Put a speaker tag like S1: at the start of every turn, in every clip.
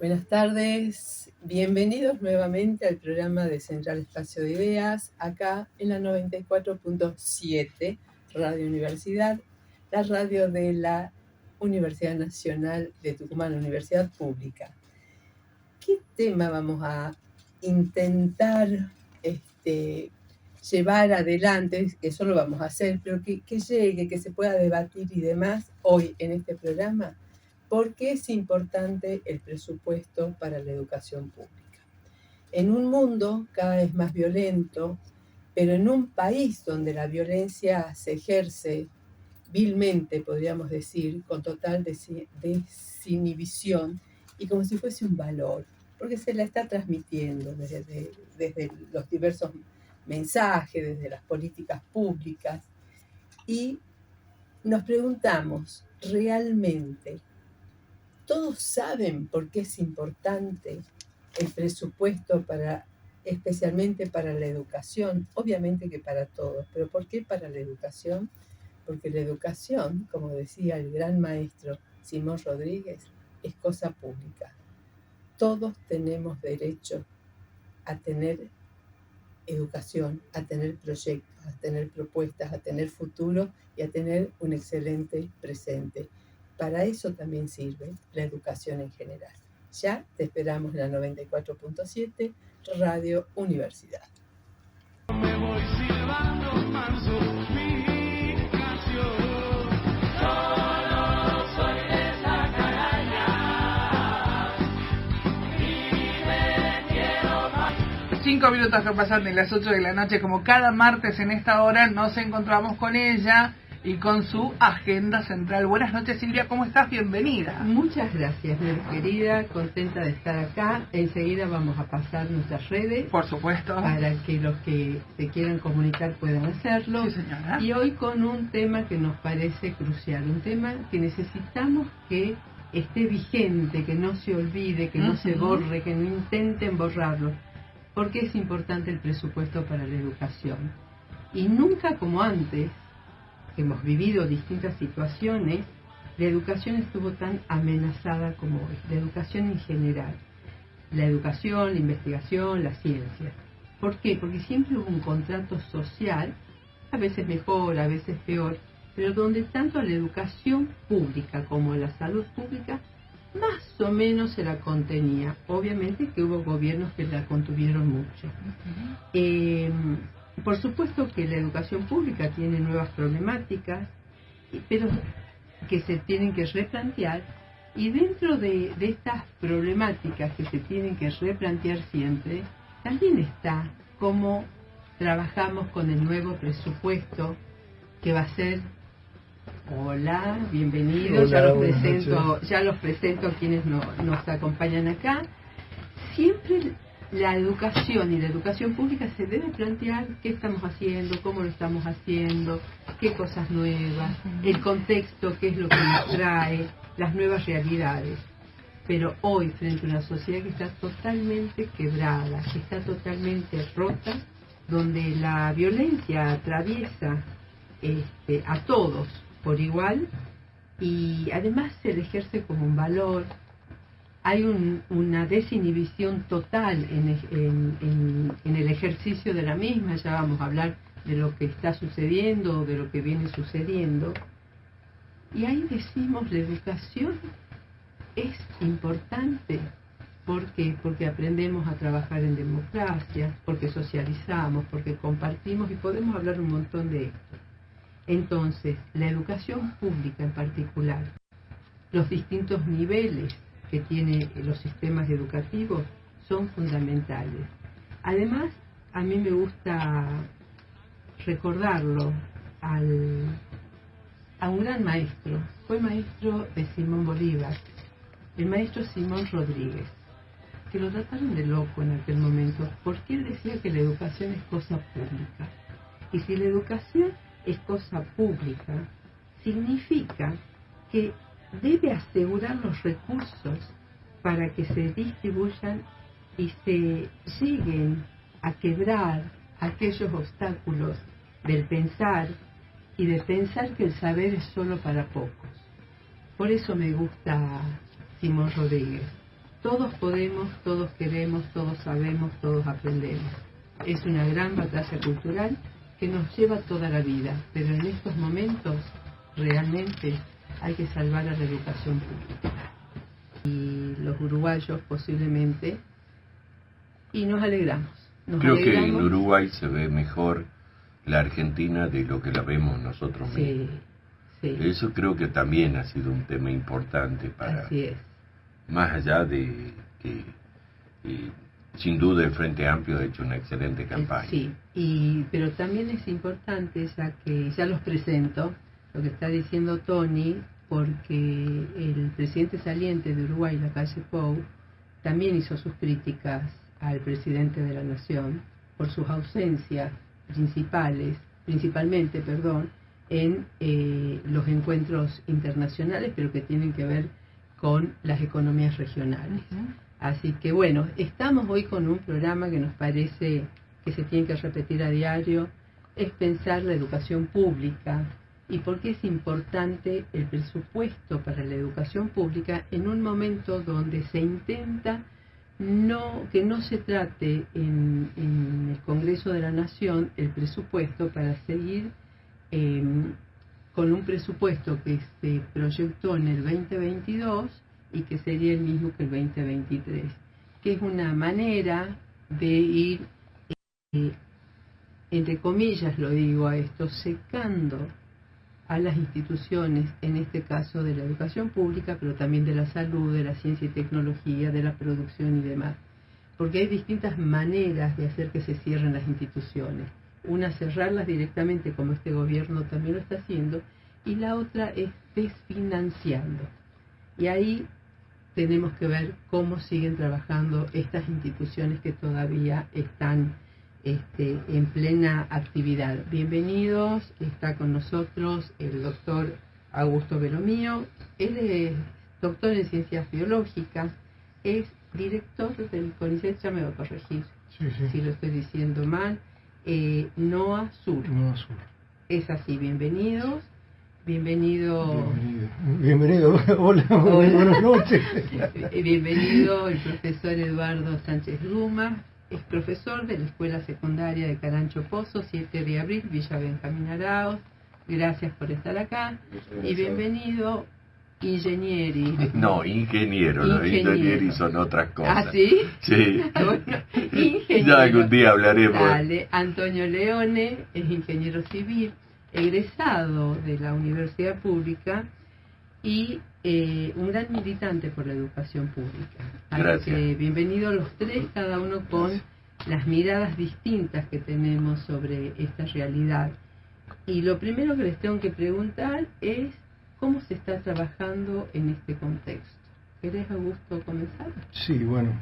S1: Buenas tardes, bienvenidos nuevamente al programa de Central Espacio de Ideas, acá en la 94.7 Radio Universidad, la radio de la Universidad Nacional de Tucumán, Universidad Pública. ¿Qué tema vamos a intentar llevar adelante? Eso lo vamos a hacer, pero que llegue, que se pueda debatir y demás hoy en este programa. ¿Por qué es importante el presupuesto para la educación pública? En un mundo cada vez más violento, pero en un país donde la violencia se ejerce vilmente, podríamos decir, con total desinhibición y como si fuese un valor, porque se la está transmitiendo desde los diversos mensajes, desde las políticas públicas, y nos preguntamos, ¿realmente todos saben por qué es importante el presupuesto especialmente para la educación? Obviamente que para todos, pero ¿por qué para la educación? Porque la educación, como decía el gran maestro Simón Rodríguez, es cosa pública. Todos tenemos derecho a tener educación, a tener proyectos, a tener propuestas, a tener futuro y a tener un excelente presente. Para eso también sirve la educación en general. Ya te esperamos en la 94.7 Radio Universidad.
S2: Me voy silbando manso mi canción. Solo soy de esa caraña y me quiero más.
S3: 5 minutos que pasan de las 8 de la noche, como cada martes en esta hora, nos encontramos con ella y con su agenda central. Buenas noches, Silvia, ¿cómo estás? Bienvenida.
S4: Muchas gracias, mi querida, contenta de estar acá. Enseguida vamos a pasar nuestras redes.
S3: Por supuesto.
S4: Para que los que se quieran comunicar puedan hacerlo.
S3: Sí, señora.
S4: Y hoy con un tema que nos parece crucial, un tema que necesitamos que esté vigente, que no se olvide, que no se borre, que no intenten borrarlo. Porque es importante el presupuesto para la educación. Y nunca como antes, que hemos vivido distintas situaciones, la educación estuvo tan amenazada como hoy, la educación en general, la educación, la investigación, la ciencia. ¿Por qué? Porque siempre hubo un contrato social, a veces mejor, a veces peor, pero donde tanto la educación pública como la salud pública más o menos se la contenía. Obviamente que hubo gobiernos que la contuvieron mucho. Por supuesto que la educación pública tiene nuevas problemáticas, pero que se tienen que replantear, y dentro de estas problemáticas que se tienen que replantear siempre, también está cómo trabajamos con el nuevo presupuesto que va a ser... Hola, bienvenidos.
S5: Hola,
S4: ya los presento a quienes nos acompañan acá. Siempre la educación y la educación pública se debe plantear qué estamos haciendo, cómo lo estamos haciendo, qué cosas nuevas, el contexto, qué es lo que nos trae, las nuevas realidades. Pero hoy, frente a una sociedad que está totalmente quebrada, que está totalmente rota, donde la violencia atraviesa a todos por igual, y además se le ejerce como un valor, hay una desinhibición total en el ejercicio de la misma. Ya vamos a hablar de lo que está sucediendo o de lo que viene sucediendo. Y ahí decimos, la educación es importante. ¿Por qué? Porque aprendemos a trabajar en democracia, porque socializamos, porque compartimos, y podemos hablar un montón de esto. Entonces, la educación pública en particular, los distintos niveles que tiene los sistemas educativos son fundamentales. Además, a mí me gusta recordarlo a un gran maestro. Fue maestro de Simón Bolívar, el maestro Simón Rodríguez, que lo trataron de loco en aquel momento, porque él decía que la educación es cosa pública. Y si la educación es cosa pública, significa que debe asegurar los recursos para que se distribuyan y se lleguen a quebrar aquellos obstáculos del pensar y de pensar que el saber es solo para pocos. Por eso me gusta Simón Rodríguez, todos podemos, todos queremos, todos sabemos, todos aprendemos. Es una gran batalla cultural que nos lleva toda la vida, pero en estos momentos realmente hay que salvar a la educación pública. Y los uruguayos posiblemente, y nos alegramos.
S5: Creo que en Uruguay se ve mejor la Argentina de lo que la vemos nosotros mismos.
S4: Sí.
S5: Eso creo que también ha sido un tema importante para...
S4: Así es.
S5: Más allá de que, sin duda, el Frente Amplio ha hecho una excelente campaña.
S4: Sí, pero también es importante, ya que ya los presento, lo que está diciendo Tony, porque el presidente saliente de Uruguay, Lacalle Pou, también hizo sus críticas al presidente de la Nación por sus ausencias principalmente, en los encuentros internacionales, pero que tienen que ver con las economías regionales. Así que bueno, estamos hoy con un programa que nos parece que se tiene que repetir a diario, es pensar la educación pública y por qué es importante el presupuesto para la educación pública en un momento donde se intenta que no se trate en el Congreso de la Nación el presupuesto para seguir con un presupuesto que se proyectó en el 2022 y que sería el mismo que el 2023, que es una manera de ir, entre comillas lo digo a esto, secando a las instituciones, en este caso de la educación pública, pero también de la salud, de la ciencia y tecnología, de la producción y demás. Porque hay distintas maneras de hacer que se cierren las instituciones. Una, cerrarlas directamente, como este gobierno también lo está haciendo, y la otra es desfinanciando. Y ahí tenemos que ver cómo siguen trabajando estas instituciones que todavía están en plena actividad. Bienvenidos, está con nosotros el doctor Augusto Belomío. Él es doctor en ciencias biológicas, es director del CONICET, ya me va a corregir si lo estoy diciendo mal, NOA Sur. Es así, bienvenidos. Bienvenido, hola, buenas noches. Bienvenido el profesor Eduardo Sánchez Luma, es profesor de la Escuela Secundaria de Carancho Pozo, 7 de abril, Villa Benjamín Arauz. Gracias por estar acá. Y bienvenido, Ingenieri.
S5: No, ingeniero, los ingenieros son otras cosas.
S4: ¿Ah, sí?
S5: Sí.
S4: Bueno, ingeniero.
S5: Ya algún día hablaremos.
S4: Dale, Antonio Leone es ingeniero civil, egresado de la Universidad Pública y un gran militante por la educación pública.
S5: Gracias.
S4: Así que bienvenidos los tres, cada uno con las miradas distintas que tenemos sobre esta realidad. Y lo primero que les tengo que preguntar es cómo se está trabajando en este contexto. ¿Querés, Augusto, comenzar?
S6: Sí, bueno,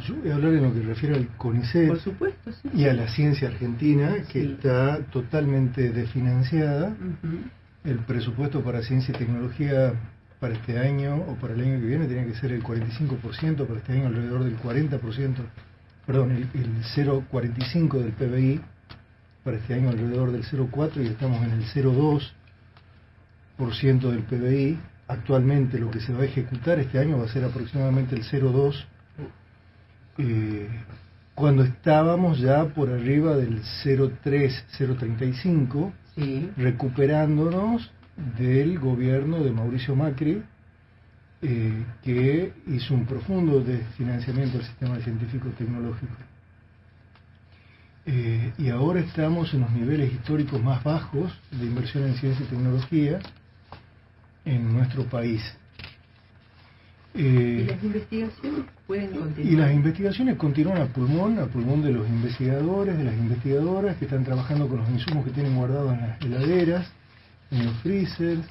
S6: yo voy a hablar en lo que refiere al CONICET.
S4: Por supuesto, sí.
S6: Y a la ciencia argentina, que
S4: Sí.
S6: está totalmente desfinanciada.
S4: Ujú.
S6: El presupuesto para ciencia y tecnología para este año o para el año que viene tenía que ser el 45%, para este año alrededor del 40%, perdón, el 0,45% del PBI, para este año alrededor del 0,4% y estamos en el 0,2% del PBI. Actualmente lo que se va a ejecutar este año va a ser aproximadamente el 0,2%, cuando estábamos ya por arriba del 0,3%, 0,35%,
S4: Sí.
S6: recuperándonos del gobierno de Mauricio Macri, que hizo un profundo desfinanciamiento del sistema científico-tecnológico. Y ahora estamos en los niveles históricos más bajos de inversión en ciencia y tecnología en nuestro país.
S4: ¿Y las investigaciones pueden continuar?
S6: Y las investigaciones continúan a pulmón de los investigadores, de las investigadoras que están trabajando con los insumos que tienen guardados en las heladeras, en los freezers,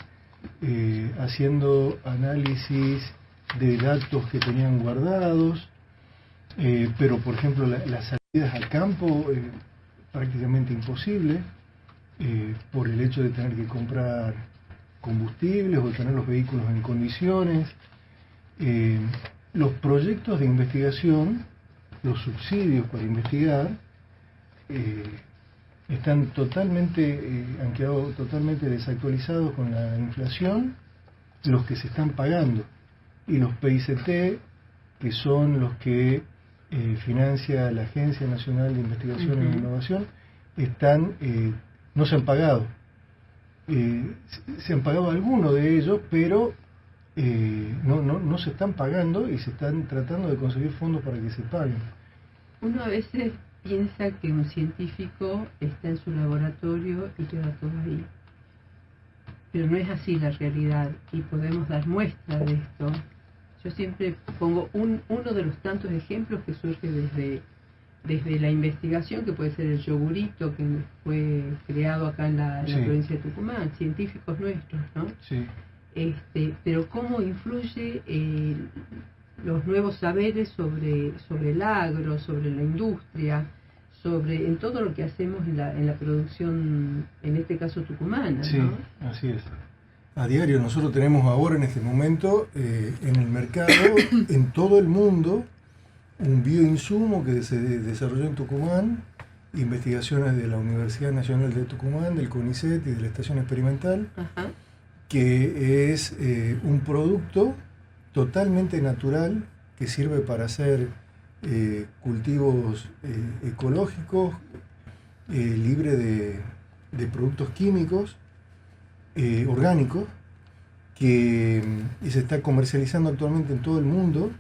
S6: haciendo análisis de datos que tenían guardados, pero por ejemplo las salidas al campo prácticamente imposible, por el hecho de tener que comprar combustibles o tener los vehículos en condiciones. Los proyectos de investigación, los subsidios para investigar, están totalmente, han quedado totalmente desactualizados con la inflación, los que se están pagando. y los PICT, que son los que financia la Agencia Nacional de Investigación e Innovación, no se han pagado. Se han pagado algunos de ellos, pero no se están pagando y se están tratando de conseguir fondos para que se paguen.
S4: Uno a veces piensa que un científico está en su laboratorio y queda todo ahí. Pero no es así la realidad, y podemos dar muestra de esto. Yo siempre pongo uno de los tantos ejemplos que surge desde la investigación, que puede ser el yogurito que fue creado acá en la provincia de Tucumán, científicos nuestros, ¿no?
S6: Sí.
S4: Pero cómo influye los nuevos saberes sobre el agro, sobre la industria, en todo lo que hacemos en la producción, en este caso tucumana,
S6: Sí,
S4: ¿no?
S6: así es. A diario nosotros tenemos ahora en este momento en el mercado, en todo el mundo, un bioinsumo que se desarrolló en Tucumán, investigaciones de la Universidad Nacional de Tucumán, del CONICET y de la Estación Experimental,
S4: Ajá.
S6: que es un producto totalmente natural que sirve para hacer cultivos ecológicos, libre de productos químicos, orgánicos, y se está comercializando actualmente en todo el mundo,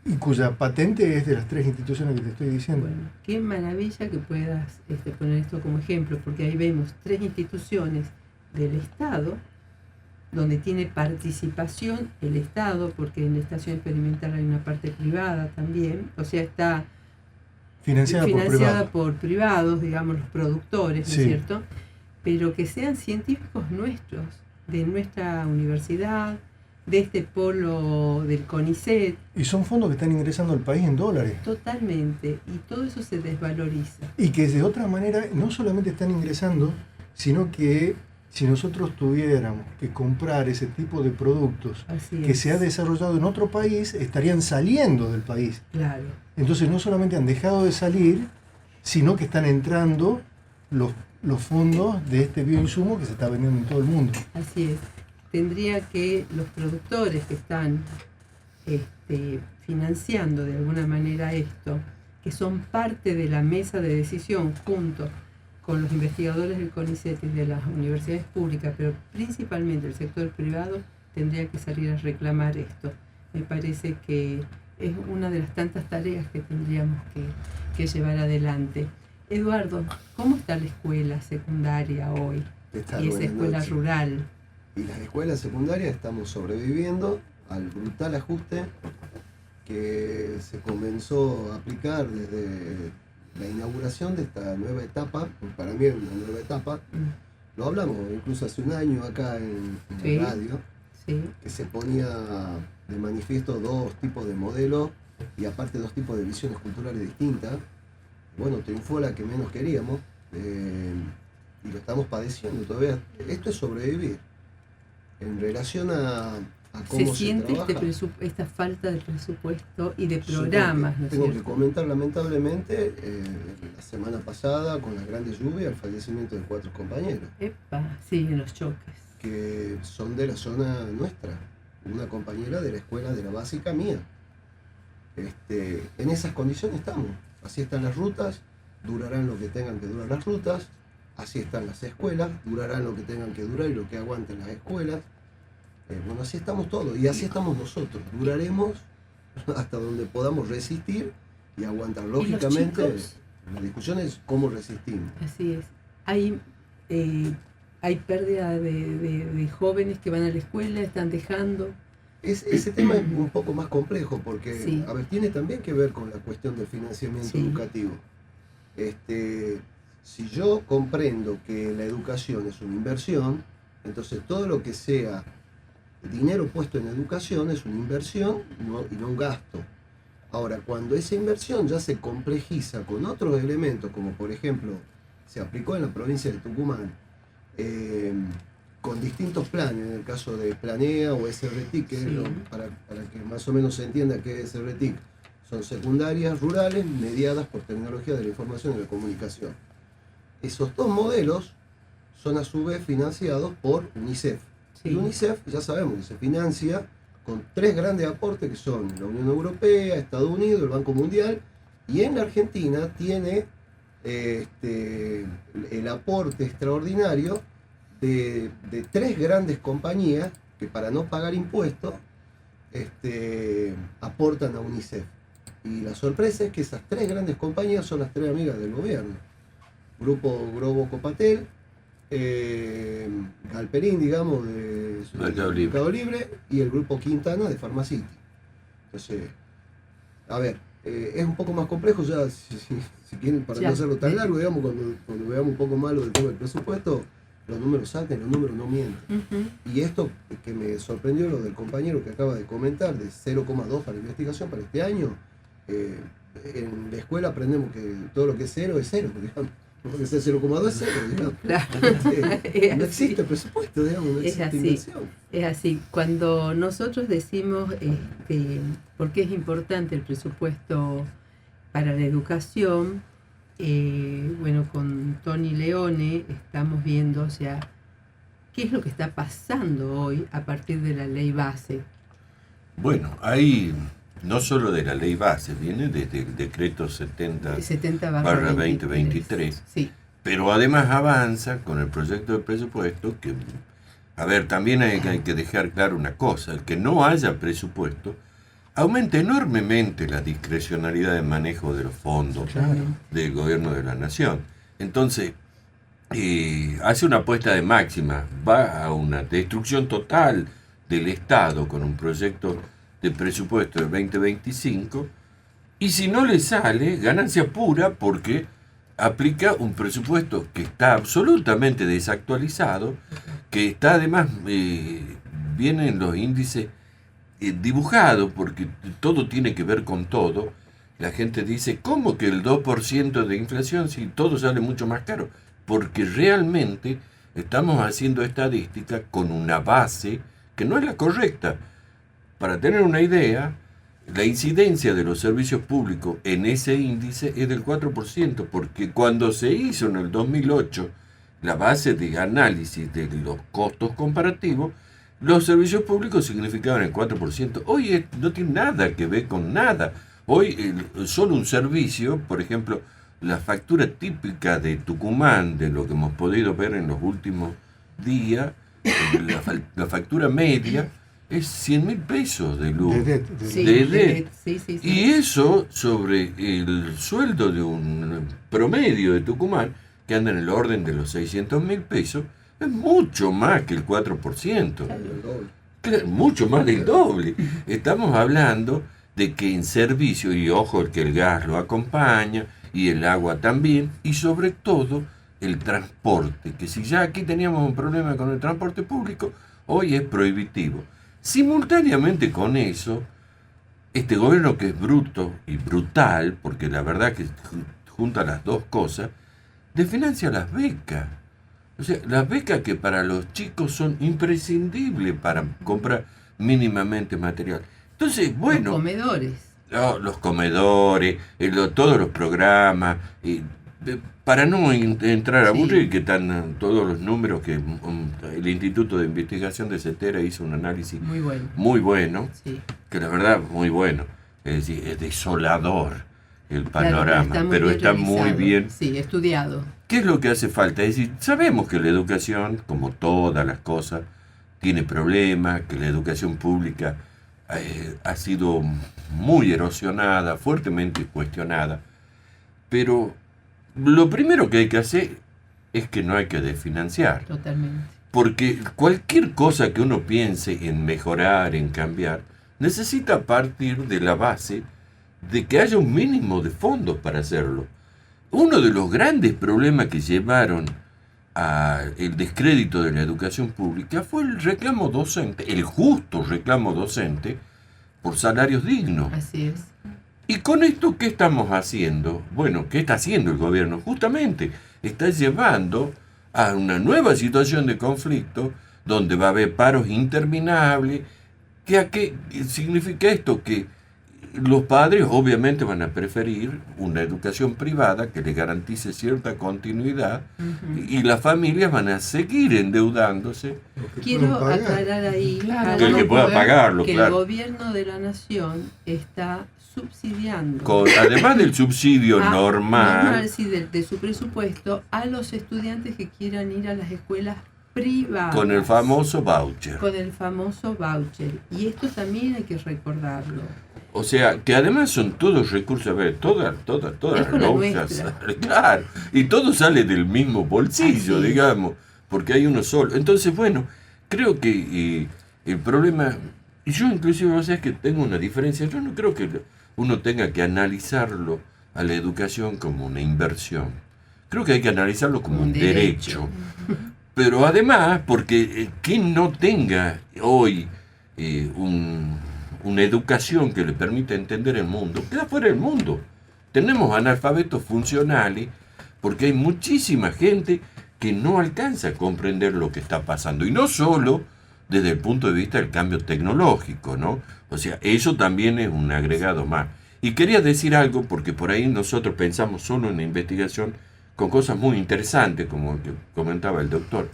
S6: y cuya patente es de las 3 instituciones que te estoy diciendo.
S4: Bueno, qué maravilla que puedas poner esto como ejemplo, porque ahí vemos 3 instituciones del Estado, donde tiene participación el Estado, porque en la estación experimental hay una parte privada también, o sea, está financiada por privados, digamos, los productores, ¿no es cierto? Pero que sean científicos nuestros, de nuestra universidad, de este polo del CONICET.
S6: Y son fondos que están ingresando al país en dólares.
S4: Totalmente, y todo eso se desvaloriza.
S6: Y que de otra manera no solamente están ingresando, sino que si nosotros tuviéramos que comprar ese tipo de productos que se ha desarrollado en otro país, estarían saliendo del país.
S4: Claro.
S6: Entonces no solamente han dejado de salir, sino que están entrando los fondos de este bioinsumo que se está vendiendo en todo el mundo.
S4: Así es. Tendría que los productores que están financiando de alguna manera esto, que son parte de la mesa de decisión junto con los investigadores del CONICET y de las universidades públicas, pero principalmente el sector privado, tendría que salir a reclamar esto. Me parece que es una de las tantas tareas que tendríamos que llevar adelante. Eduardo, ¿cómo está la escuela secundaria hoy? Y esa escuela rural.
S7: Y las escuelas secundarias estamos sobreviviendo al brutal ajuste que se comenzó a aplicar desde la inauguración de esta nueva etapa. Para mí es una nueva etapa. Lo hablamos incluso hace un año acá en la radio, que se ponía de manifiesto 2 tipos de modelos y aparte 2 tipos de visiones culturales distintas. Bueno, triunfó la que menos queríamos y lo estamos padeciendo todavía. Esto es sobrevivir. En relación a cómo
S4: se siente esta falta de presupuesto y de programas, ¿no es
S7: Tengo
S4: cierto?
S7: que comentar lamentablemente la semana pasada con las grandes lluvias el fallecimiento de 4 compañeros.
S4: Epa, sí, en los choques.
S7: Que son de la zona nuestra. Una compañera de la escuela de la básica mía. En esas condiciones estamos. Así están las rutas, durarán lo que tengan que durar las rutas. Así están las escuelas, durarán lo que tengan que durar y lo que aguanten las escuelas. Bueno, así estamos todos y así estamos nosotros. Duraremos hasta donde podamos resistir y aguantar. Lógicamente, la discusión es cómo resistimos.
S4: Así es. Hay pérdida de jóvenes que van a la escuela, están dejando.
S7: Ese tema es un poco más complejo porque, a ver, tiene también que ver con la cuestión del financiamiento educativo. Si yo comprendo que la educación es una inversión, entonces todo lo que sea dinero puesto en educación es una inversión y no un gasto. Ahora, cuando esa inversión ya se complejiza con otros elementos, como por ejemplo se aplicó en la provincia de Tucumán, con distintos planes, en el caso de Planea o SRTIC, para que más o menos se entienda qué es SRTIC, son secundarias rurales mediadas por tecnología de la información y la comunicación. Esos 2 modelos son a su vez financiados por UNICEF.
S4: Sí.
S7: Y UNICEF ya sabemos que se financia con 3 grandes aportes que son la Unión Europea, Estados Unidos, el Banco Mundial, y en la Argentina tiene el aporte extraordinario de 3 grandes compañías que para no pagar impuestos aportan a UNICEF. Y la sorpresa es que esas 3 grandes compañías son las 3 amigas del gobierno. Grupo Globo Copatel, Galperín, digamos, de Mercado Libre, y el Grupo Quintana de Pharmacity. Entonces, a ver, es un poco más complejo ya, si quieren, para no hacerlo tan largo, digamos, cuando veamos un poco más lo del tema del presupuesto, los números saltan, los números no mienten. Y esto que me sorprendió, lo del compañero que acaba de comentar, de 0,2 para investigación para este año, en la escuela aprendemos que todo lo que es cero, digamos. Lo que sea 0,2 es cero, digamos.
S4: Claro.
S7: No existe presupuesto, digamos, no
S4: Es
S7: existe
S4: así.
S7: inversión.
S4: Es así, cuando nosotros decimos por qué es importante el presupuesto para la educación, bueno, con Tony Leone estamos viendo, o sea, qué es lo que está pasando hoy a partir de la ley base.
S5: Bueno, hay no solo de la ley base, viene desde el decreto 70/2023,
S4: Sí.
S5: pero además avanza con el proyecto de presupuesto que, a ver, también hay que dejar claro una cosa, el que no haya presupuesto aumenta enormemente la discrecionalidad de manejo de los fondos del gobierno de la nación. Entonces, hace una apuesta de máxima, va a una destrucción total del Estado con un proyecto de presupuesto del 2025, y si no le sale, ganancia pura porque aplica un presupuesto que está absolutamente desactualizado, que está además, vienen los índices dibujados, porque todo tiene que ver con todo. La gente dice, ¿cómo que el 2% de inflación si todo sale mucho más caro? Porque realmente estamos haciendo estadística con una base que no es la correcta. Para tener una idea, la incidencia de los servicios públicos en ese índice es del 4%, porque cuando se hizo en el 2008 la base de análisis de los costos comparativos, los servicios públicos significaban el 4%. Hoy no tiene nada que ver con nada. Hoy solo un servicio, por ejemplo, la factura típica de Tucumán, de lo que hemos podido ver en los últimos días, la factura media, es 100.000 pesos de luz.
S4: Sí.
S5: Y eso sobre el sueldo de un promedio de Tucumán, que anda en el orden de los 600.000 pesos, es mucho más que el 4%. Claro, mucho más del doble. Estamos hablando de que en servicio, y ojo que el gas lo acompaña, y el agua también, y sobre todo el transporte, que si ya aquí teníamos un problema con el transporte público, hoy es prohibitivo. Simultáneamente con eso, este gobierno que es bruto y brutal, porque la verdad que junta las dos cosas, desfinancia las becas. O sea, las becas que para los chicos son imprescindibles para comprar mínimamente material. Entonces, bueno...
S4: Los comedores.
S5: Los comedores, todos los programas... para no entrar a aburrir, que están todos los números que el Instituto de Investigación de Cetera hizo un análisis muy bueno,
S4: Sí.
S5: que la verdad muy bueno, es decir, es desolador el panorama,
S4: Claro,
S5: pero está muy
S4: revisado.
S5: bien.
S4: Sí, estudiado.
S5: ¿Qué es lo que hace falta? Es decir, sabemos que la educación, como todas las cosas, tiene problemas, que la educación pública ha sido muy erosionada, fuertemente cuestionada, pero lo primero que hay que hacer es que no hay que desfinanciar.
S4: Totalmente.
S5: Porque cualquier cosa que uno piense en mejorar, en cambiar, necesita partir de la base de que haya un mínimo de fondos para hacerlo. Uno de los grandes problemas que llevaron al descrédito de la educación pública fue el reclamo docente, el justo reclamo docente por salarios dignos.
S4: Así es.
S5: ¿Y con esto qué estamos haciendo? Bueno, ¿qué está haciendo el gobierno? Justamente está llevando a una nueva situación de conflicto donde va a haber paros interminables. ¿Qué significa esto? Que los padres obviamente van a preferir una educación privada que les garantice cierta continuidad y las familias van a seguir endeudándose.
S7: Los que
S4: Quiero
S7: puedan pagar.
S4: aclarar ahí
S3: Claro.
S5: Que el que pueda pagarlo,
S4: que el
S5: claro.
S4: gobierno de la nación está subsidiando
S5: Además del subsidio normal,
S4: sí, de su presupuesto a los estudiantes que quieran ir a las escuelas privadas
S5: con el famoso voucher.
S4: con el famoso voucher, y esto también hay que recordarlo.
S5: O sea, que además son todos recursos, a ver, todas
S4: Es
S5: las
S4: con la
S5: lonjas,
S4: nuestra.
S5: claro, y todo sale del mismo bolsillo,
S4: Así es.
S5: digamos, porque hay uno solo. Entonces, bueno, creo que el problema, y yo inclusive, vos sabés que tengo una diferencia, yo no creo que uno tenga que analizarlo a la educación como una inversión. Creo que hay que analizarlo como un derecho. Pero además, porque quien no tenga hoy una educación que le permita entender el mundo, queda fuera del mundo. Tenemos analfabetos funcionales porque hay muchísima gente que no alcanza a comprender lo que está pasando. Y no solo desde el punto de vista del cambio tecnológico, ¿no? O sea, eso también es un agregado más. Y quería decir algo porque por ahí nosotros pensamos solo en la investigación con cosas muy interesantes, como que comentaba el doctor.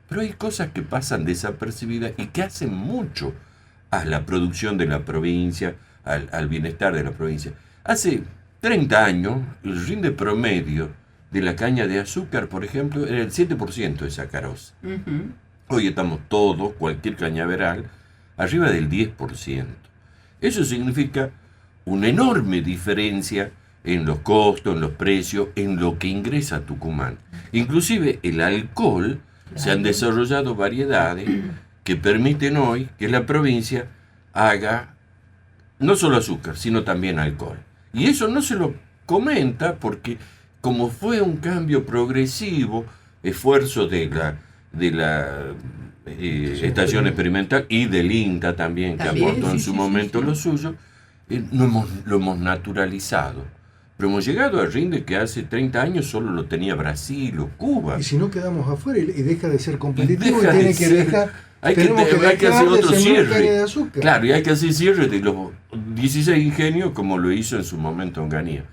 S5: Pero hay cosas que pasan desapercibidas y que hacen mucho a la producción de la provincia, al bienestar de la provincia. Hace 30 años, el rinde promedio de la caña de azúcar, por ejemplo, era el 7% de sacarosa. Hoy estamos todos, cualquier cañaveral, arriba del 10%. Eso significa una enorme diferencia en los costos, en los precios, en lo que ingresa a Tucumán. Inclusive el alcohol, se han desarrollado variedades que permiten hoy que la provincia haga no solo azúcar, sino también alcohol. Y eso no se lo comenta porque como fue un cambio progresivo, esfuerzo de la estación experimental y del INTA también, que
S4: También,
S5: aportó en
S4: sí,
S5: su
S4: sí,
S5: momento
S4: sí, sí.
S5: lo suyo, lo hemos naturalizado. Pero hemos llegado al rinde que hace 30 años solo lo tenía Brasil o Cuba.
S6: Y si no quedamos afuera y deja de ser competitivo y
S5: Deja de
S6: tiene que
S5: ser.
S6: dejar,
S5: Hay que
S6: tenemos
S5: hacer
S6: dejar de
S5: otro
S6: sembrar
S5: cierre.
S6: caña de azúcar.
S5: Claro, y hay que hacer cierre de los 16 ingenios como lo hizo en su momento Onganía.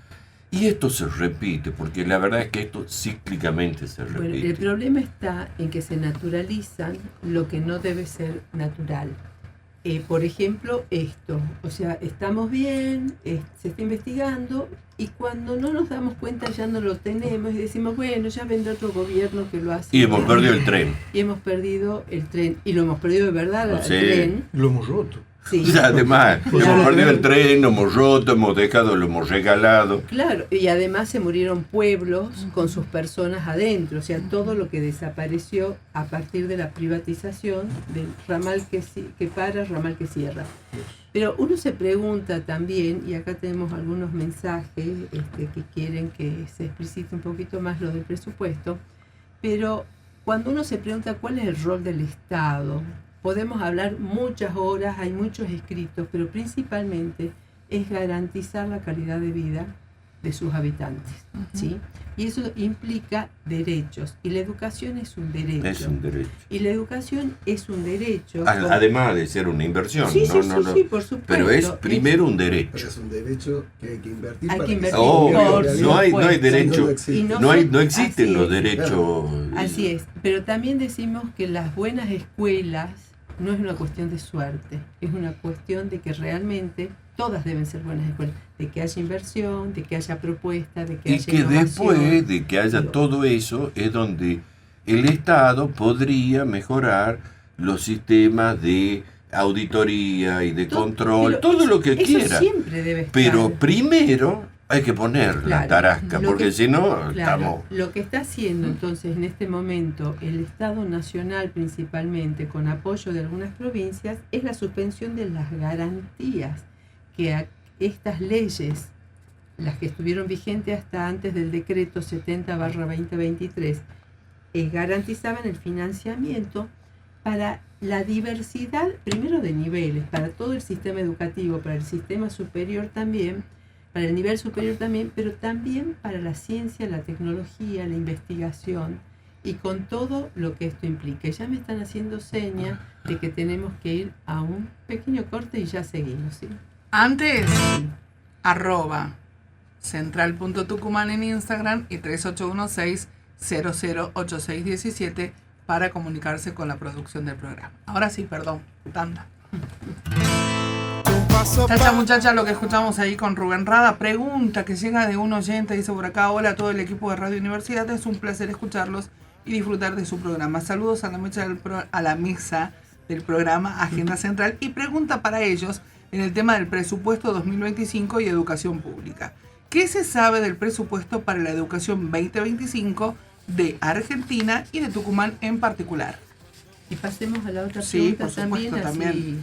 S5: Y esto se repite, porque la verdad es que esto cíclicamente se
S4: Bueno, el
S5: repite.
S4: problema está en que se naturalizan lo que no debe ser natural. Por ejemplo, esto, o sea, estamos bien, se está investigando y cuando no nos damos cuenta ya no lo tenemos y decimos, bueno, ya vendrá otro gobierno que lo hace.
S5: Y hemos perdido el tren.
S4: Y hemos perdido el tren, y lo hemos perdido de verdad,
S5: Sí.
S4: el tren.
S6: Lo hemos roto.
S4: Sí.
S5: O sea, además,
S6: Claro.
S5: hemos perdido el tren, lo hemos roto, hemos dejado, lo hemos regalado.
S4: Claro, y además se murieron pueblos con sus personas adentro, o sea, todo lo que desapareció a partir de la privatización del ramal que para, ramal que cierra. Pero uno se pregunta también, y acá tenemos algunos mensajes que quieren que se explicite un poquito más lo del presupuesto, pero cuando uno se pregunta cuál es el rol del Estado, podemos hablar muchas horas, hay muchos escritos, pero principalmente es garantizar la calidad de vida de sus habitantes, ¿sí? Y eso implica derechos, y la educación es un derecho.
S5: Es un derecho.
S4: Y la educación es un derecho.
S5: Además de ser una inversión.
S4: Sí, sí,
S5: no,
S4: sí, por supuesto.
S5: Pero es primero un
S7: Pero
S5: derecho.
S7: es un derecho que hay que invertir
S4: Hay
S7: para
S4: que invertir,
S7: se
S5: Oh,
S7: llegue a la
S4: por
S7: realidad.
S5: no hay
S4: supuesto.
S5: derecho.
S7: No existe.
S4: Y no
S5: No existen
S4: así
S5: los
S4: es.
S5: derechos.
S4: Así es, pero también decimos que las buenas escuelas no es una cuestión de suerte, es una cuestión de que realmente todas deben ser buenas escuelas, de que haya inversión, de que haya propuesta, de que
S5: Y
S4: haya
S5: que
S4: innovación.
S5: después de que haya
S4: Digo,
S5: todo eso es donde el Estado podría mejorar los sistemas de auditoría y de control,
S4: pero
S5: todo lo que
S4: eso
S5: quiera.
S4: siempre debe estar.
S5: Pero primero hay que poner la
S4: Claro,
S5: tarasca,
S4: lo
S5: porque
S4: que-
S5: si no,
S4: Claro,
S5: estamos...
S4: lo que está haciendo entonces en este momento el Estado Nacional principalmente con apoyo de algunas provincias es la suspensión de las garantías que estas leyes, las que estuvieron vigentes hasta antes del decreto 70/2023, garantizaban el financiamiento para la diversidad, primero de niveles, para todo el sistema educativo, para el sistema superior también, para el nivel superior también, pero también para la ciencia, la tecnología, la investigación y con todo lo que esto implica. Ya me están haciendo señas de que tenemos que ir a un pequeño corte y ya seguimos, ¿sí?
S3: Antes, @central.tucumán en Instagram y 3816-008617 para comunicarse con la producción del programa. Ahora sí, perdón, tanda. Chacha muchacha, lo que escuchamos ahí con Rubén Rada, pregunta que llega de un oyente, dice por acá: hola a todo el equipo de Radio Universidad, es un placer escucharlos y disfrutar de su programa. Saludos a la mesa del programa Agenda Central, y pregunta para ellos en el tema del presupuesto 2025 y educación pública. ¿Qué se sabe del presupuesto para la educación 2025 de Argentina y de Tucumán en particular?
S4: Y pasemos a la otra
S3: Sí,
S4: pregunta
S3: por supuesto,
S4: también, así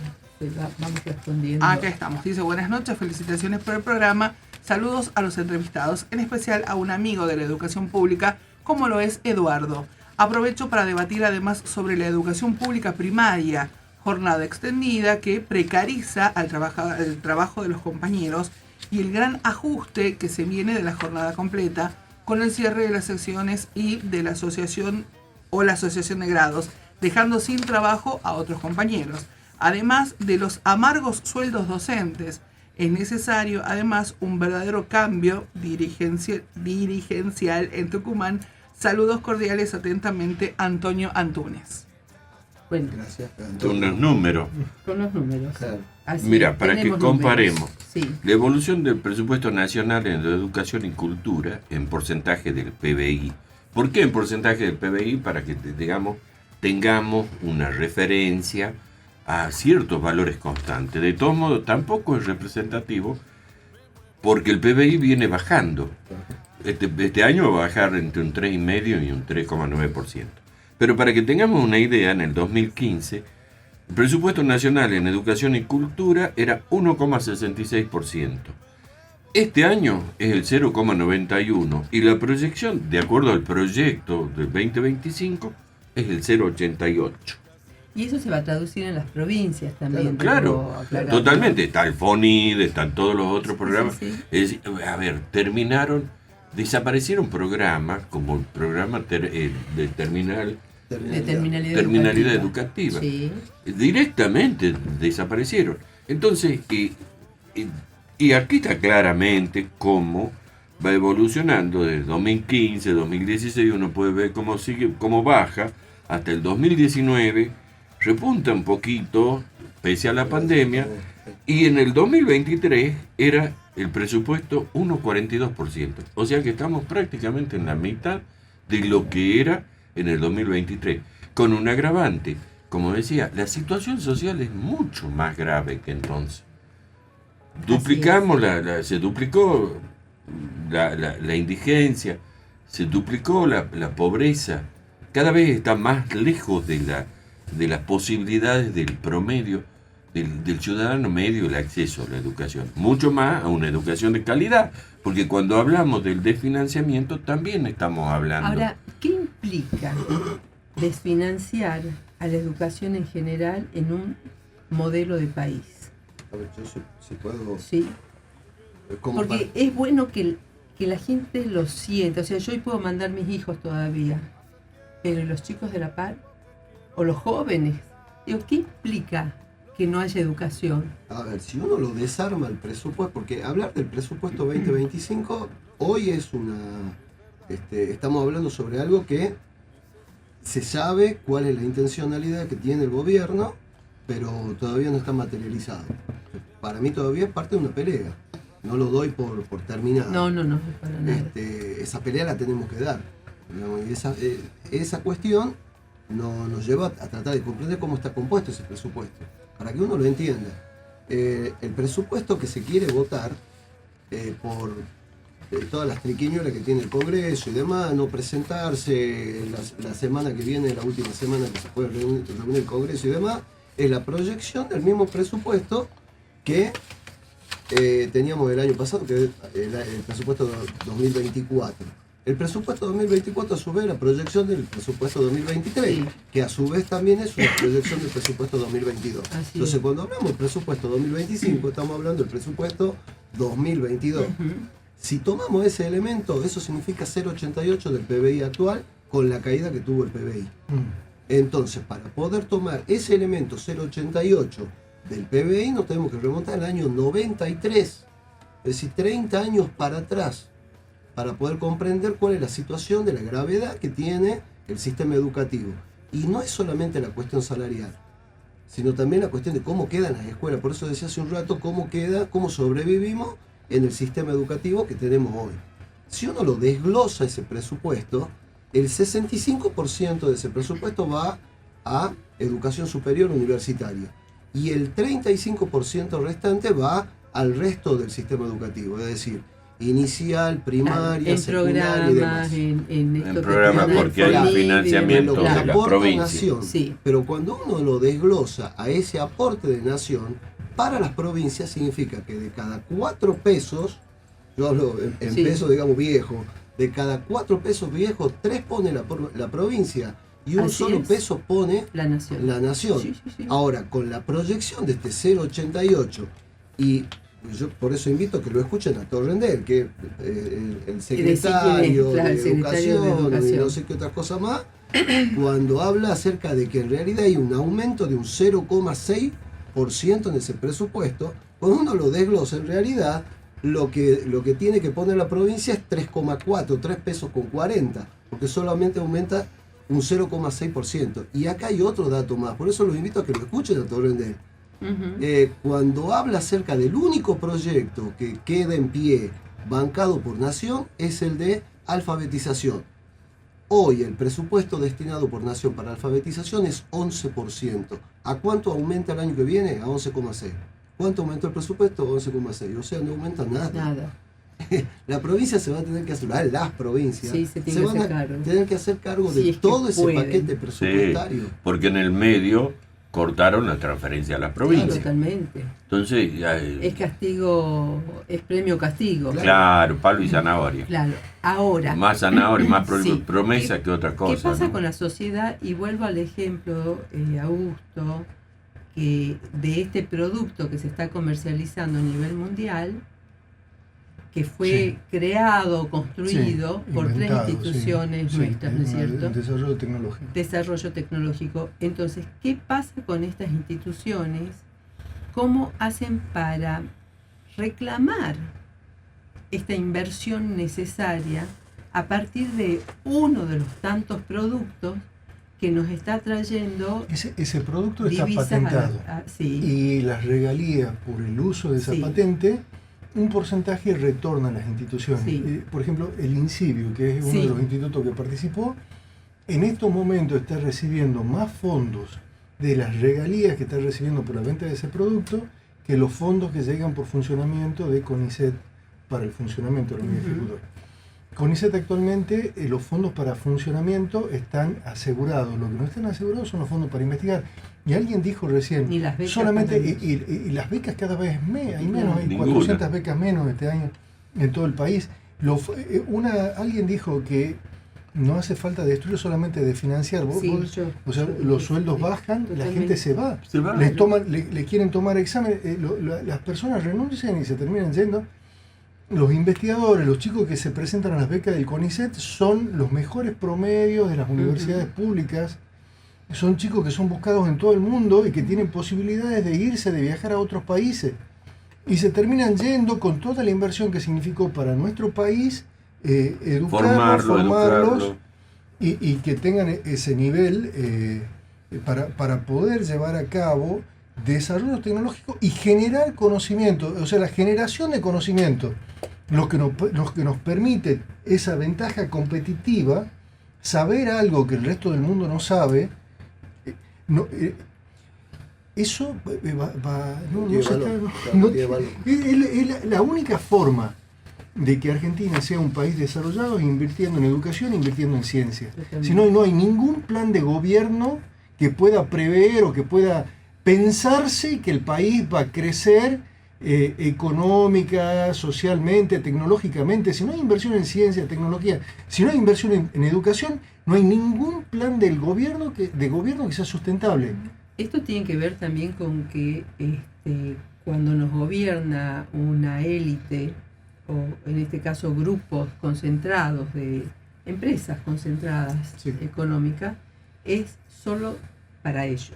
S4: vamos respondiendo.
S3: Acá estamos. Dice: buenas noches, felicitaciones por el programa. Saludos a los entrevistados, en especial a un amigo de la educación pública, como lo es Eduardo. Aprovecho para debatir además sobre la educación pública primaria, jornada extendida que precariza el trabajo de los compañeros y el gran ajuste que se viene de la jornada completa con el cierre de las secciones y de la asociación o la asociación de grados, dejando sin trabajo a otros compañeros. Además de los amargos sueldos docentes, es necesario además un verdadero cambio dirigencial en Tucumán. Saludos cordiales, atentamente, Antonio Antúnez.
S4: Bueno,
S7: Gracias.
S5: Con los números.
S4: con los números.
S7: Claro.
S4: Así
S5: Mira, para que
S4: tenemos
S5: comparemos.
S4: números. Sí.
S5: La evolución del presupuesto nacional en educación y cultura en porcentaje del PBI. ¿Por qué en porcentaje del PBI? Para que, digamos, tengamos una referencia a ciertos valores constantes. De todos modos, tampoco es representativo porque el PBI viene bajando. Este año va a bajar entre un 3,5% y un 3,9%. Pero para que tengamos una idea, en el 2015, el presupuesto nacional en educación y cultura era 1,66%. Este año es el 0,91% y la proyección, de acuerdo al proyecto del 2025, es el 0,88%.
S4: Y eso se va a traducir en las provincias también.
S5: Claro,
S4: debo aclarar,
S5: totalmente. Está el FONID, están todos los otros programas.
S4: sí.
S5: Es decir, a ver, desaparecieron programas como el programa de terminalidad educativa.
S4: Sí.
S5: Directamente desaparecieron. Entonces, y aquí está claramente cómo va evolucionando desde 2015, 2016, uno puede ver cómo baja hasta el 2019, repunta un poquito, pese a la pandemia, y en el 2023 era el presupuesto 1,42%. O sea que estamos prácticamente en la mitad de lo que era en el 2023, con un agravante. Como decía, la situación social es mucho más grave que entonces. Se duplicó la indigencia, se duplicó la pobreza. Cada vez está más lejos de las posibilidades del promedio, del ciudadano medio, el acceso a la educación. Mucho más a una educación de calidad, porque cuando hablamos del desfinanciamiento también estamos hablando.
S4: Ahora, ¿qué implica desfinanciar a la educación en general en un modelo de país?
S7: A ver, yo si puedo.
S4: Sí.
S7: como
S4: Porque
S7: para-
S4: es bueno que la gente lo sienta. O sea, yo hoy puedo mandar mis hijos todavía, pero los chicos de la par o los jóvenes, digo, ¿qué implica que no haya educación?
S7: A ver, si uno lo desarma el presupuesto, porque hablar del presupuesto 2025 hoy es estamos hablando sobre algo que se sabe cuál es la intencionalidad que tiene el gobierno, pero todavía no está materializado. Para mí todavía es parte de una pelea. No lo doy por terminado.
S4: No, para nada.
S7: Esa pelea la tenemos que dar. Digamos, y esa cuestión nos lleva a tratar de comprender cómo está compuesto ese presupuesto, para que uno lo entienda. El presupuesto que se quiere votar por todas las triquiñuelas que tiene el Congreso y demás, no presentarse la semana que viene, la última semana que se puede reunir el Congreso y demás, es la proyección del mismo presupuesto que teníamos el año pasado, que es el presupuesto 2024. El presupuesto 2024 a su vez la proyección del presupuesto 2023,
S4: Sí.
S7: que a su vez también es una proyección del presupuesto 2022.
S4: Así
S7: Entonces
S4: es.
S7: cuando hablamos del presupuesto 2025 estamos hablando del presupuesto 2022. Si tomamos ese elemento, eso significa 0,88 del PBI actual con la caída que tuvo el PBI. Entonces, para poder tomar ese elemento 0,88 del PBI nos tenemos que remontar al año 93, es decir, 30 años para atrás, para poder comprender cuál es la situación de la gravedad que tiene el sistema educativo. Y no es solamente la cuestión salarial, sino también la cuestión de cómo quedan las escuelas. Por eso decía hace un rato cómo sobrevivimos en el sistema educativo que tenemos hoy. Si uno lo desglosa ese presupuesto, el 65% de ese presupuesto va a educación superior universitaria y el 35% restante va al resto del sistema educativo, es decir, inicial, primaria,
S4: en
S7: secundaria y demás.
S4: programas, en esto
S5: En
S4: que
S5: programas
S4: tiene
S5: porque hay un
S4: Folib y
S5: financiamiento
S7: lo que
S5: de
S4: demás.
S5: la
S7: aporta
S5: provincia.
S7: nación.
S4: Sí.
S7: Pero cuando uno lo desglosa a ese aporte de nación, para las provincias significa que de cada 4 pesos, yo hablo en
S4: Sí.
S7: pesos, digamos, viejos, de cada 4 pesos viejos, 3 pone la provincia y un
S4: Así
S7: solo
S4: es.
S7: peso pone
S4: La nación.
S7: la nación.
S4: Sí, sí, sí.
S7: Ahora, con la proyección de este 0,88, y yo por eso invito a que lo escuchen a Torrendel, que el secretario,
S4: claro, el
S7: de,
S4: secretario de
S7: educación, y
S4: Educación.
S7: no sé qué otra cosa más, cuando habla acerca de que en realidad hay un aumento de un 0,6% en ese presupuesto, cuando uno lo desglosa, en realidad lo que tiene que poner la provincia es 3,4, 3 pesos con 40, porque solamente aumenta un 0,6%. Y acá hay otro dato más, por eso los invito a que lo escuchen a Torrendel.
S4: Ujú.
S7: Cuando habla acerca del único proyecto que queda en pie, bancado por Nación, es el de alfabetización. Hoy el presupuesto destinado por Nación para alfabetización es 11%. ¿A cuánto aumenta el año que viene? A 11,6%. ¿Cuánto aumentó el presupuesto? 11,6%. O sea, no aumenta nada.
S4: Nada.
S7: La provincia se va a tener que hacer, las provincias
S4: Sí, se tiene que
S7: van
S4: hacer
S7: a
S4: cargo.
S7: tener que hacer cargo
S4: Si
S7: de
S4: es que
S7: todo ese
S4: pueden.
S7: paquete
S5: Sí,
S7: presupuestario.
S5: porque en el medio cortaron la transferencia a las provincias.
S4: Totalmente.
S5: Entonces,
S4: Es castigo, es premio castigo.
S5: claro, palo y zanahoria.
S4: Claro. Ahora,
S5: Más zanahoria, más
S4: Sí.
S5: promesa
S4: ¿Qué-
S5: que otra cosa.
S4: ¿qué pasa
S5: ¿no?
S4: con la sociedad? Y vuelvo al ejemplo, Augusto, que de este producto que se está comercializando a nivel mundial, que fue
S6: Sí.
S4: creado, construido
S6: Sí,
S4: por tres
S6: inventado, sí.
S4: instituciones
S6: Sí,
S4: nuestras, ¿no es
S6: el
S4: cierto?
S6: desarrollo tecnológico.
S4: Desarrollo tecnológico. Entonces, ¿qué pasa con estas instituciones? ¿Cómo hacen para reclamar esta inversión necesaria a partir de uno de los tantos productos que nos está trayendo
S6: Ese producto está
S4: divisas
S6: patentado.
S4: sí,
S6: Y las regalías por el uso de esa
S4: Sí.
S6: patente, un porcentaje retorna a las instituciones.
S4: Sí.
S6: Por ejemplo, el INCIBio, que es uno
S4: Sí.
S6: de los institutos que participó, en estos momentos está recibiendo más fondos de las regalías que está recibiendo por la venta de ese producto que los fondos que llegan por funcionamiento de CONICET para el funcionamiento de la unidad
S4: Ujú.
S6: ejecutora. CONICET actualmente, los fondos para funcionamiento están asegurados. Lo que no están asegurados son los fondos para investigar. Y alguien dijo recién,
S4: ni las becas
S6: solamente,
S4: para ellos.
S6: y las becas cada vez hay
S4: Claro.
S6: menos, hay
S5: Ninguna.
S6: 400 becas menos este año en todo el país. Alguien dijo que no hace falta destruir, solamente de financiar.
S4: Sí,
S6: O sea,
S4: yo
S6: los
S4: dije,
S6: sueldos
S4: sí,
S6: bajan, la
S4: totalmente.
S6: gente se va.
S5: Se va.
S6: Le quieren tomar examen, las personas renuncian y se terminan yendo. Los investigadores, los chicos que se presentan a las becas del CONICET son los mejores promedios de las universidades públicas. Son chicos que son buscados en todo el mundo y que tienen posibilidades de irse, de viajar a otros países. Y se terminan yendo con toda la inversión que significó para nuestro país formarlos
S5: educarlo.
S6: y que tengan ese nivel para poder llevar a cabo desarrollo tecnológico y generar conocimiento, o sea, la generación de conocimiento, lo que nos permite esa ventaja competitiva, saber algo que el resto del mundo no sabe, eso
S7: Tiene valor, claro, tiene valor.
S6: es la única forma de que Argentina sea un país desarrollado es invirtiendo en educación, invirtiendo en ciencia.
S4: Totalmente.
S6: Si no hay ningún plan de gobierno que pueda prever o que pueda pensarse que el país va a crecer económica, socialmente, tecnológicamente. Si no hay inversión en ciencia, tecnología, si no hay inversión en educación, no hay ningún plan del gobierno que sea sustentable.
S4: Esto tiene que ver también con que cuando nos gobierna una élite, o en este caso grupos concentrados de empresas concentradas
S6: Sí.
S4: económicas, es solo para ellos.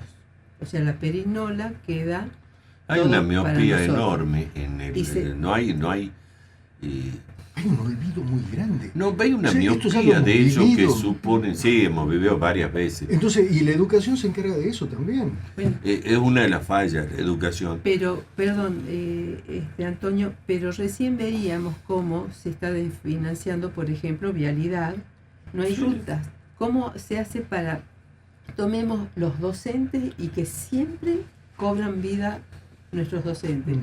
S4: O sea, la perinola queda
S5: Hay
S4: todo
S5: una
S4: para
S5: miopía
S4: nosotros.
S5: enorme en el...
S4: Y se-
S5: no hay
S6: Hay un olvido muy grande.
S5: no, hay una
S6: Sí, esto ya lo
S5: miopía
S6: hemos
S5: de ellos que
S6: vivido.
S5: suponen, sí, hemos vivido varias veces.
S6: Entonces, y la educación se encarga de eso también.
S4: Bueno,
S5: Es una de las fallas, la educación.
S4: pero, perdón, Antonio, pero recién veíamos cómo se está financiando, por ejemplo, vialidad. No hay rutas. ¿Cómo se hace para, tomemos los docentes y que siempre cobran vida nuestros docentes?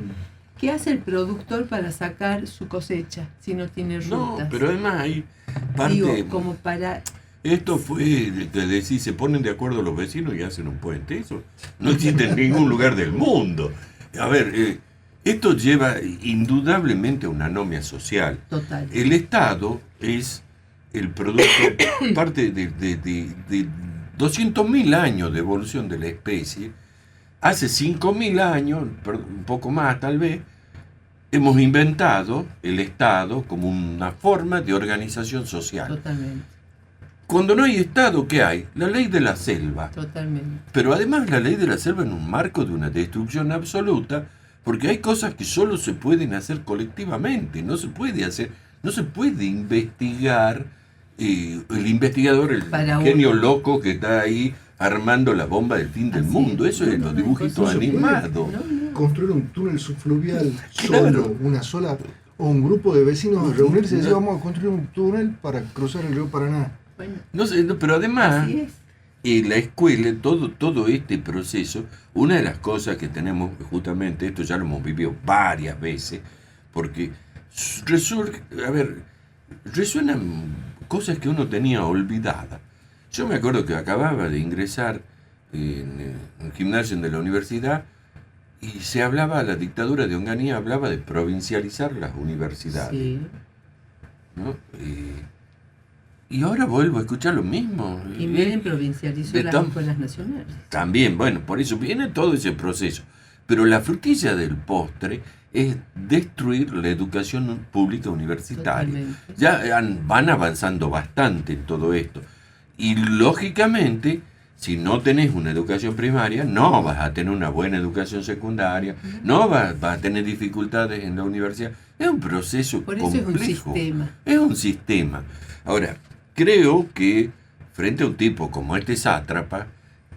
S4: ¿Qué hace el productor para sacar su cosecha si no tiene rutas?
S5: No, pero además hay parte...
S4: Digo, como para...
S5: Esto fue que decís, se ponen de acuerdo los vecinos y hacen un puente. Eso no existe en ningún lugar del mundo. A ver, esto lleva indudablemente a una anomia social.
S4: Total.
S5: El Estado es el producto, parte de 200.000 años de evolución de la especie. Hace 5.000 años, un poco más tal vez, hemos inventado el Estado como una forma de organización social.
S4: Totalmente,
S5: Cuando no hay Estado, ¿qué hay? La ley de la selva.
S4: totalmente.
S5: Pero además la ley de la selva en un marco de una destrucción absoluta, porque hay cosas que solo se pueden hacer colectivamente, no se puede investigar, el investigador, el
S4: Para
S5: genio
S4: uno.
S5: loco que está ahí armando la bomba del fin del
S4: Así
S5: mundo,
S4: es.
S5: eso es
S4: No,
S5: los
S4: no,
S5: dibujitos
S6: no se puede.
S5: animados.
S4: No.
S6: Construir un túnel subfluvial
S5: Claro.
S6: solo, una sola, o un grupo de vecinos reunirse y decir, vamos a construir un túnel para cruzar el río Paraná.
S4: Bueno,
S5: No sé, pero además...
S4: así es.
S5: Y la escuela, todo este proceso, una de las cosas que tenemos justamente, esto ya lo hemos vivido varias veces, porque resuenan cosas que uno tenía olvidadas. Yo me acuerdo que acababa de ingresar en un gimnasio de la universidad y se hablaba, la dictadura de Onganía hablaba de provincializar las universidades.
S4: Sí.
S5: ¿No? Y ahora vuelvo a escuchar lo mismo.
S4: Y Menem provincializó las
S5: Estamos-
S4: escuelas nacionales.
S5: También, bueno, por eso viene todo ese proceso. Pero la frutilla del postre es destruir la educación pública universitaria.
S4: Totalmente.
S5: Ya van avanzando bastante en todo esto. Y lógicamente, si no tenés una educación primaria, no vas a tener una buena educación secundaria, no vas a tener dificultades en la universidad. Es un proceso
S4: Por eso
S5: complejo.
S4: es un sistema.
S5: Es un sistema. Ahora, creo que frente a un tipo como este sátrapa,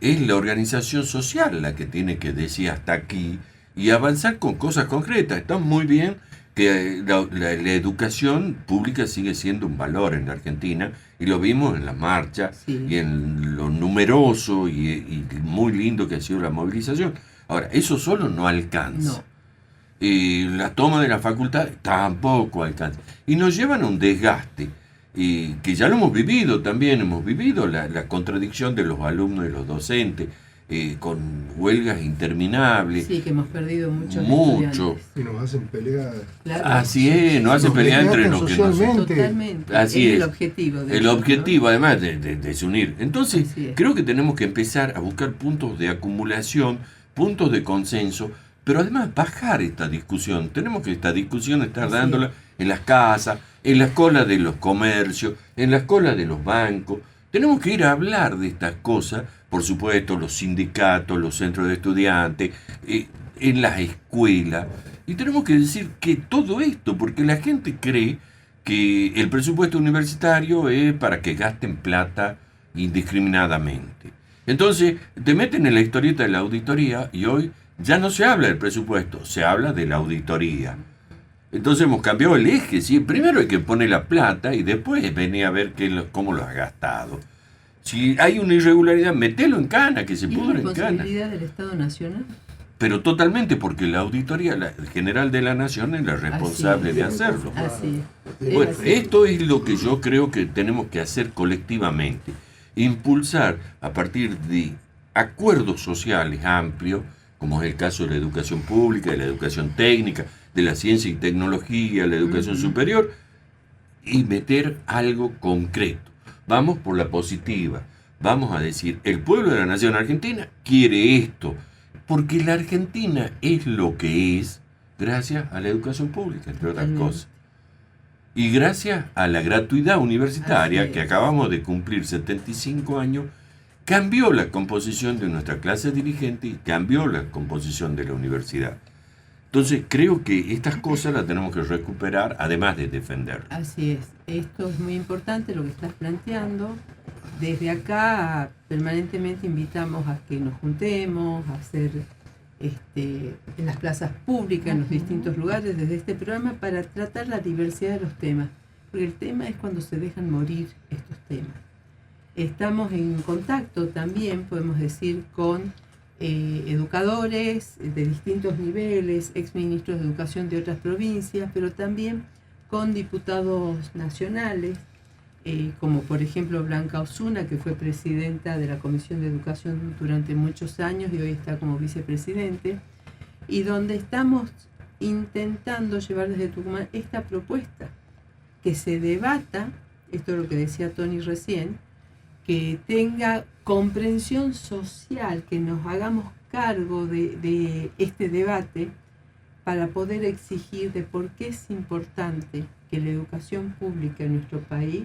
S5: es la organización social la que tiene que decir hasta aquí y avanzar con cosas concretas. Está muy bien que la educación pública sigue siendo un valor en la Argentina y lo vimos en la marcha
S4: Sí.
S5: y en lo numeroso y muy lindo que ha sido la movilización. Ahora, eso solo no alcanza.
S4: No.
S5: La toma de la facultad tampoco alcanza. Y nos llevan a un desgaste, que ya lo hemos vivido también, hemos vivido la contradicción de los alumnos y los docentes, con huelgas interminables.
S4: Sí, que hemos perdido muchos
S5: Mucho.
S4: estudiantes.
S6: Y nos hacen pelear.
S4: Claro.
S5: Así es, no hace
S6: Nos
S5: pelear entre
S6: desgastan
S5: los que no se-
S6: socialmente.
S4: Totalmente.
S5: Así es.
S4: el objetivo. de
S5: El
S4: eso, ¿no?
S5: objetivo, además, de desunir. Entonces,
S4: Así es.
S5: creo que tenemos que empezar a buscar puntos de acumulación, puntos de consenso, pero además bajar esta discusión. Tenemos que esta discusión estar
S4: Así
S5: dándola en las casas, en las colas de los comercios, en las colas de los bancos. Tenemos que ir a hablar de estas cosas, por supuesto, los sindicatos, los centros de estudiantes, en las escuelas. Y tenemos que decir que todo esto, porque la gente cree que el presupuesto universitario es para que gasten plata indiscriminadamente. Entonces, te meten en la historieta de la auditoría y hoy ya no se habla del presupuesto, se habla de la auditoría. Entonces hemos cambiado el eje, ¿sí? Primero hay que poner la plata y después venir a ver cómo lo has gastado. Si hay una irregularidad, metelo en cana, que se
S4: ¿Y es
S5: pudre en cana.
S4: responsabilidad del Estado Nacional?
S5: Pero totalmente, porque la auditoría general de la Nación es la responsable de hacerlo.
S4: Así es.
S5: Bueno,
S4: Es así.
S5: esto es lo que yo creo que tenemos que hacer colectivamente. Impulsar a partir de acuerdos sociales amplios, como es el caso de la educación pública, de la educación técnica, de la ciencia y tecnología, la educación superior, y meter algo concreto. Vamos por la positiva. Vamos a decir, el pueblo de la nación argentina quiere esto, porque la Argentina es lo que es gracias a la educación pública, entre otras
S4: Totalmente.
S5: cosas. Y gracias a la gratuidad universitaria,
S4: Así
S5: que
S4: es.
S5: acabamos de cumplir 75 años, cambió la composición de nuestra clase dirigente y cambió la composición de la universidad. Entonces creo que estas cosas las tenemos que recuperar, además de defenderlas.
S4: Así es, esto es muy importante lo que estás planteando. Desde acá permanentemente invitamos a que nos juntemos, a hacer en las plazas públicas, en los distintos lugares, desde este programa, para tratar la diversidad de los temas. Porque el tema es cuando se dejan morir estos temas. Estamos en contacto también, podemos decir, con educadores de distintos niveles, exministros de educación de otras provincias, pero también con diputados nacionales, como por ejemplo Blanca Osuna, que fue presidenta de la Comisión de Educación durante muchos años y hoy está como vicepresidente, y donde estamos intentando llevar desde Tucumán esta propuesta, que se debata, esto es lo que decía Tony recién, que tenga comprensión social, que nos hagamos cargo de este debate para poder exigir de por qué es importante que la educación pública en nuestro país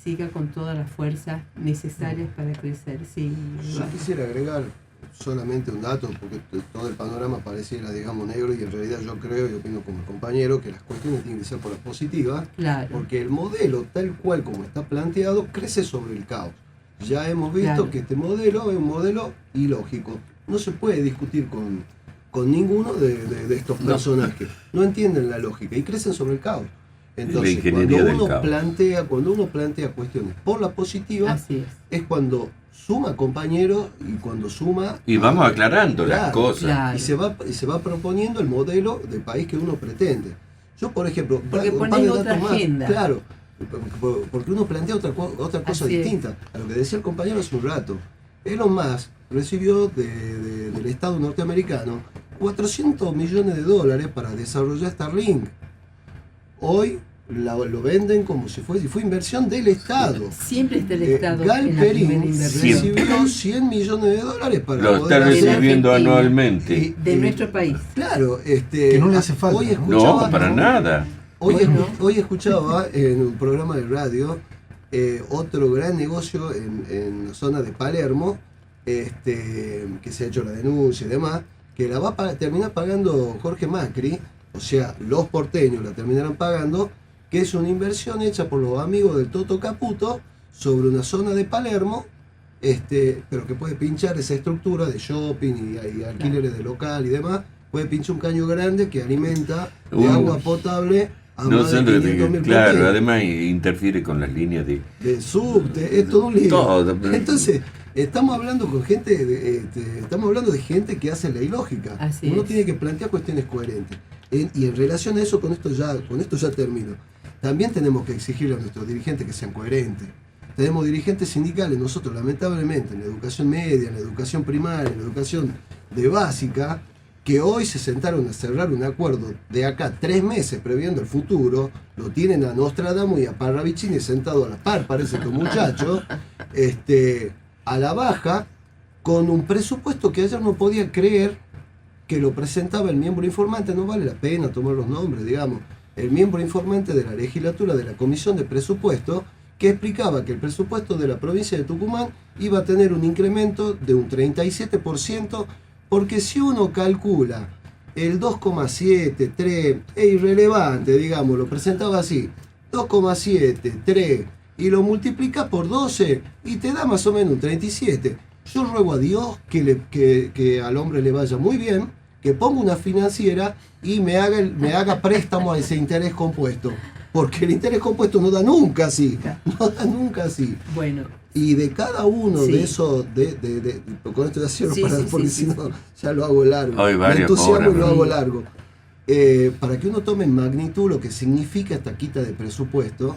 S4: siga con todas las fuerzas necesarias para crecer. Sí,
S7: yo quisiera agregar solamente un dato, porque todo el panorama pareciera, digamos, negro, y en realidad yo creo y opino como compañero que las cuestiones tienen que ser por las positivas,
S4: claro,
S7: porque el modelo tal cual como está planteado crece sobre el caos. Ya hemos visto
S4: claro,
S7: que este modelo es un modelo ilógico. No se puede discutir con ninguno de estos personajes. No entienden la lógica y crecen sobre el caos. Entonces, cuando uno plantea cuestiones por la positiva,
S4: así
S7: es cuando suma compañeros y cuando suma...
S5: Y vamos aclarando las
S7: claro,
S5: cosas.
S4: claro.
S7: Y se va proponiendo el modelo de país que uno pretende. Yo, por ejemplo...
S4: Porque
S7: un par
S4: ponen
S7: de
S4: otra
S7: datos más.
S4: agenda.
S7: Claro, porque uno plantea otra cosa
S4: Así
S7: distinta a lo que decía el compañero hace un rato. Elon Musk recibió del Estado norteamericano $400 millones para desarrollar Starlink. Hoy lo venden como si fue inversión del Estado.
S4: Siempre está el Estado en la
S7: Galperín
S4: primera inversión.
S7: recibió $100 millones para
S5: Lo está
S7: poder hacer-
S5: recibiendo
S4: Argentina.
S5: anualmente.
S4: De nuestro país.
S7: Claro,
S6: Que no le hace falta,
S7: hoy
S6: ¿no?
S7: escuchaba,
S5: No, para nada.
S7: Hoy escuchaba en un programa de radio otro gran negocio en la zona de Palermo, que se ha hecho la denuncia y demás, que la va a terminar pagando Jorge Macri, o sea, los porteños la terminarán pagando, que es una inversión hecha por los amigos del Toto Caputo sobre una zona de Palermo, pero que puede pinchar esa estructura de shopping y alquileres de local y demás, puede pinchar un caño grande que alimenta de agua potable a
S5: No
S7: más de
S5: solo
S7: 500.000
S5: claro,
S7: porteños.
S5: además interfiere con las líneas de...
S7: De subte, es todo un lío.
S5: Todo.
S7: Entonces, estamos hablando con gente, estamos hablando de gente que hace la ilógica.
S4: Así
S7: Uno
S4: es.
S7: tiene que plantear cuestiones coherentes. Y en relación a eso, con esto ya termino. También tenemos que exigirle a nuestros dirigentes que sean coherentes. Tenemos dirigentes sindicales, nosotros lamentablemente, en la educación media, en la educación primaria, en la educación de básica, que hoy se sentaron a cerrar un acuerdo de acá 3 meses previendo el futuro, lo tienen a Nostradamus y a Parravicini sentado a la par, parece que un muchacho, a la baja, con un presupuesto que ayer no podía creer que lo presentaba el miembro informante, no vale la pena tomar los nombres, digamos, el miembro informante de la legislatura de la Comisión de Presupuesto, que explicaba que el presupuesto de la provincia de Tucumán iba a tener un incremento de un 37%, porque si uno calcula el 2,7, 3, es irrelevante, digamos, lo presentaba así, 2,7, 3, y lo multiplica por 12 y te da más o menos un 37. Yo ruego a Dios que al hombre le vaya muy bien, que ponga una financiera y me haga préstamo a ese interés compuesto. Porque el interés compuesto no da nunca así. No da nunca así.
S4: Bueno,
S7: Y de cada uno
S4: Sí.
S7: de esos, con esto ya cierro
S4: Sí,
S7: para,
S4: sí,
S7: porque
S4: sí,
S7: si
S4: sí.
S7: no ya lo hago largo.
S5: Hay
S7: Me
S5: varias
S7: entusiasmo
S5: horas,
S7: y lo
S5: ¿no?
S7: hago largo. Para que uno tome en magnitud lo que significa esta quita de presupuesto,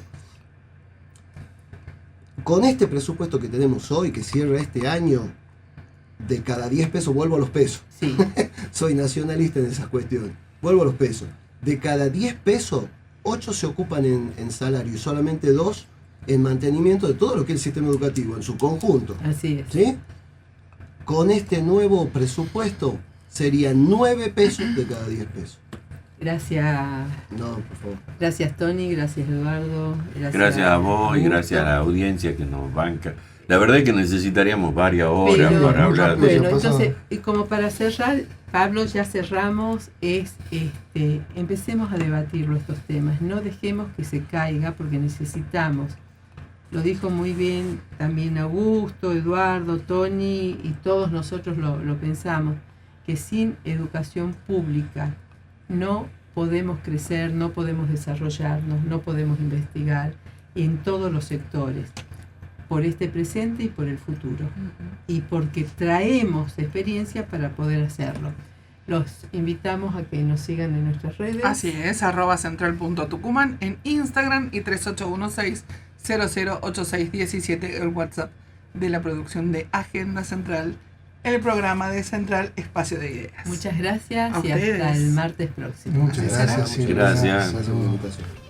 S7: con este presupuesto que tenemos hoy, que cierra este año, de cada 10 pesos, vuelvo a los pesos.
S4: sí,
S7: Soy nacionalista en esas cuestiones. Vuelvo a los pesos. De cada 10 pesos, 8 se ocupan en salario y solamente 2 en mantenimiento de todo lo que es el sistema educativo en su conjunto.
S4: así es.
S7: ¿Sí? Con este nuevo presupuesto serían 9 pesos de cada 10 pesos.
S4: Gracias,
S7: No, por favor.
S4: gracias Tony, gracias Eduardo.
S5: Gracias a vos y
S4: Augusto.
S5: gracias a la audiencia que nos banca La verdad es que necesitaríamos varias horas
S1: Pero-
S5: para hablar de
S1: Bueno,
S7: pasó.
S1: entonces, y como para cerrar, Pablo, ya cerramos, empecemos a debatirlo estos temas, no dejemos que se caiga porque necesitamos, lo dijo muy bien también Augusto, Eduardo, Tony y todos nosotros lo pensamos, que sin educación pública no podemos crecer, no podemos desarrollarnos, no podemos investigar en todos los sectores, por este presente y por el futuro, y porque traemos experiencia para poder hacerlo. Los invitamos a que nos sigan en nuestras redes.
S3: Así es, @central.tucumán en Instagram y 3816-008617 el WhatsApp de la producción de Agenda Central, el programa de Central Espacio de Ideas.
S1: Muchas gracias
S3: A
S1: y hasta
S3: ustedes.
S1: el martes próximo.
S6: Muchas
S3: Así será.
S6: gracias. Silvia.
S5: Gracias.
S7: Gracias por la invitación.